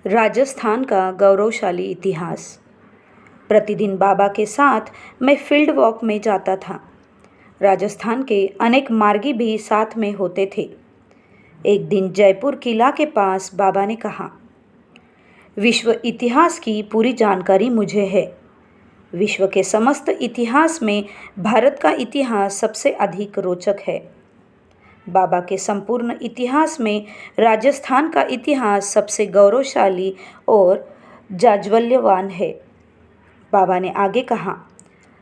राजस्थान का गौरवशाली इतिहास। प्रतिदिन बाबा के साथ मैं फील्ड वॉक में जाता था। राजस्थान के अनेक मार्गी भी साथ में होते थे। एक दिन जयपुर किला के पास बाबा ने कहा, विश्व इतिहास की पूरी जानकारी मुझे है। विश्व के समस्त इतिहास में भारत का इतिहास सबसे अधिक रोचक है। बाबा के संपूर्ण इतिहास में राजस्थान का इतिहास सबसे गौरवशाली और जाज्वल्यवान है। बाबा ने आगे कहा,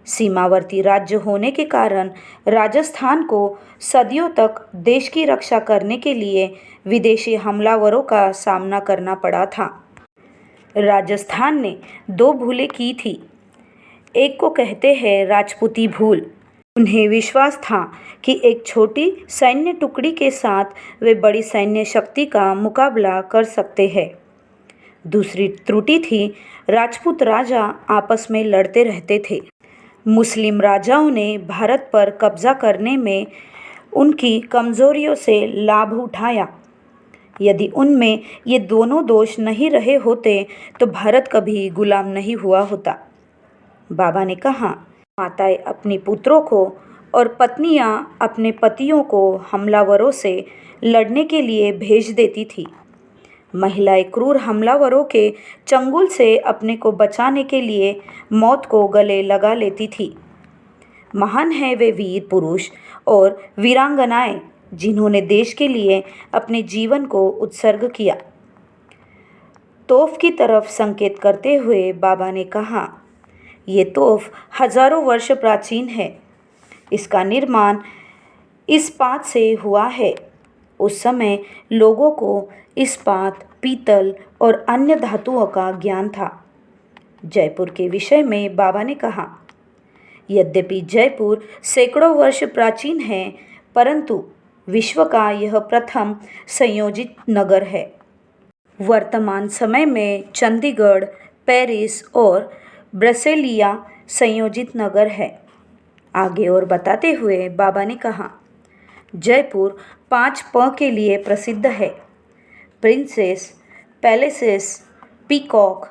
सीमावर्ती राज्य होने के कारण राजस्थान को सदियों तक देश की रक्षा करने के लिए विदेशी हमलावरों का सामना करना पड़ा था। राजस्थान ने दो भूलें की थी। एक को कहते हैं राजपूती भूल। उन्हें विश्वास था कि एक छोटी सैन्य टुकड़ी के साथ वे बड़ी सैन्य शक्ति का मुकाबला कर सकते हैं। दूसरी त्रुटि थी राजपूत राजा आपस में लड़ते रहते थे। मुस्लिम राजाओं ने भारत पर कब्जा करने में उनकी कमजोरियों से लाभ उठाया। यदि उनमें ये दोनों दोष नहीं रहे होते तो भारत कभी गुलाम नहीं हुआ होता। बाबा ने कहा, माताएं अपने पुत्रों को और पत्नियां अपने पतियों को हमलावरों से लड़ने के लिए भेज देती थी। महिलाएं क्रूर हमलावरों के चंगुल से अपने को बचाने के लिए मौत को गले लगा लेती थी। महान है वे वीर पुरुष और वीरांगनाएं जिन्होंने देश के लिए अपने जीवन को उत्सर्ग किया। तोफ की तरफ संकेत करते हुए बाबा ने कहा, ये तोफ हजारों वर्ष प्राचीन है। इसका निर्माण इस्पात से हुआ है। उस समय लोगों को इस्पात, पीतल और अन्य धातुओं का ज्ञान था। जयपुर के विषय में बाबा ने कहा, यद्यपि जयपुर सैकड़ों वर्ष प्राचीन है, परंतु विश्व का यह प्रथम संयोजित नगर है। वर्तमान समय में चंडीगढ़, पेरिस और ब्रसेलिया संयोजित नगर है। आगे और बताते हुए बाबा ने कहा, जयपुर 5 प के लिए प्रसिद्ध है। प्रिंसेस, पैलेसेस, पीकॉक,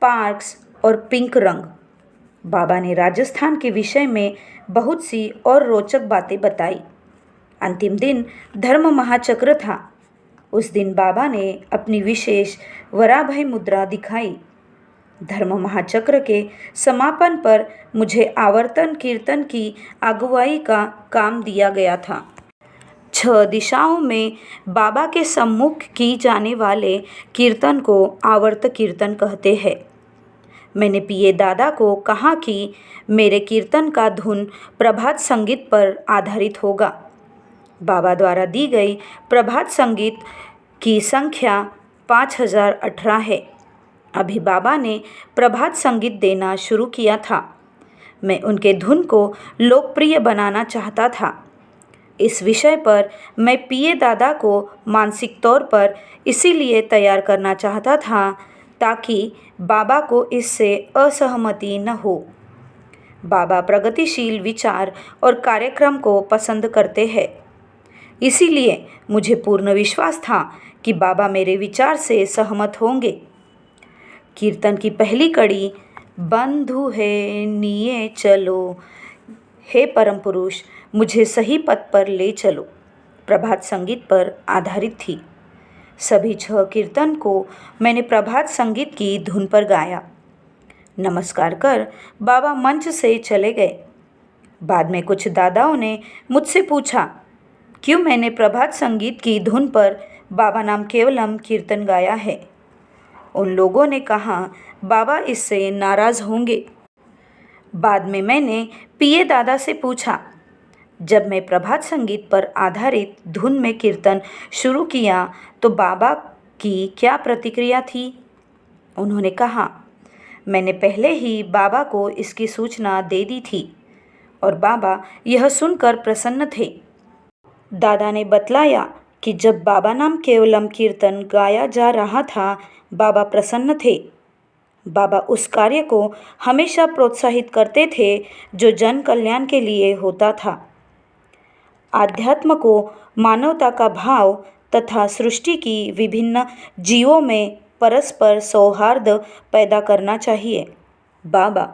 पार्क्स और पिंक रंग। बाबा ने राजस्थान के विषय में बहुत सी और रोचक बातें बताई। अंतिम दिन धर्म महाचक्र था। उस दिन बाबा ने अपनी विशेष वराभय मुद्रा दिखाई। धर्म महाचक्र के समापन पर मुझे आवर्तन कीर्तन की अगुवाई का काम दिया गया था। 6 दिशाओं में बाबा के सम्मुख की जाने वाले कीर्तन को आवर्त कीर्तन कहते हैं। मैंने पिए दादा को कहा कि मेरे कीर्तन का धुन प्रभात संगीत पर आधारित होगा। बाबा द्वारा दी गई प्रभात संगीत की संख्या 5018 है। अभी बाबा ने प्रभात संगीत देना शुरू किया था। मैं उनके धुन को लोकप्रिय बनाना चाहता था। इस विषय पर मैं पिए दादा को मानसिक तौर पर इसीलिए तैयार करना चाहता था ताकि बाबा को इससे असहमति न हो। बाबा प्रगतिशील विचार और कार्यक्रम को पसंद करते हैं। इसीलिए मुझे पूर्ण विश्वास था कि बाबा मेरे विचार से सहमत होंगे। कीर्तन की पहली कड़ी, बंधु है निये चलो, हे परम पुरुष मुझे सही पथ पर ले चलो, प्रभात संगीत पर आधारित थी। सभी 6 कीर्तन को मैंने प्रभात संगीत की धुन पर गाया। नमस्कार कर बाबा मंच से चले गए। बाद में कुछ दादाओं ने मुझसे पूछा, क्यों मैंने प्रभात संगीत की धुन पर बाबा नाम केवलम कीर्तन गाया है। उन लोगों ने कहा, बाबा इससे नाराज होंगे। बाद में मैंने पिए दादा से पूछा, जब मैं प्रभात संगीत पर आधारित धुन में कीर्तन शुरू किया तो बाबा की क्या प्रतिक्रिया थी। उन्होंने कहा, मैंने पहले ही बाबा को इसकी सूचना दे दी थी और बाबा यह सुनकर प्रसन्न थे। दादा ने बतलाया कि जब बाबा नाम केवलम कीर्तन गाया जा रहा था, बाबा प्रसन्न थे। बाबा उस कार्य को हमेशा प्रोत्साहित करते थे जो जन कल्याण के लिए होता था। आध्यात्म को मानवता का भाव तथा सृष्टि की विभिन्न जीवों में परस्पर सौहार्द पैदा करना चाहिए। बाबा,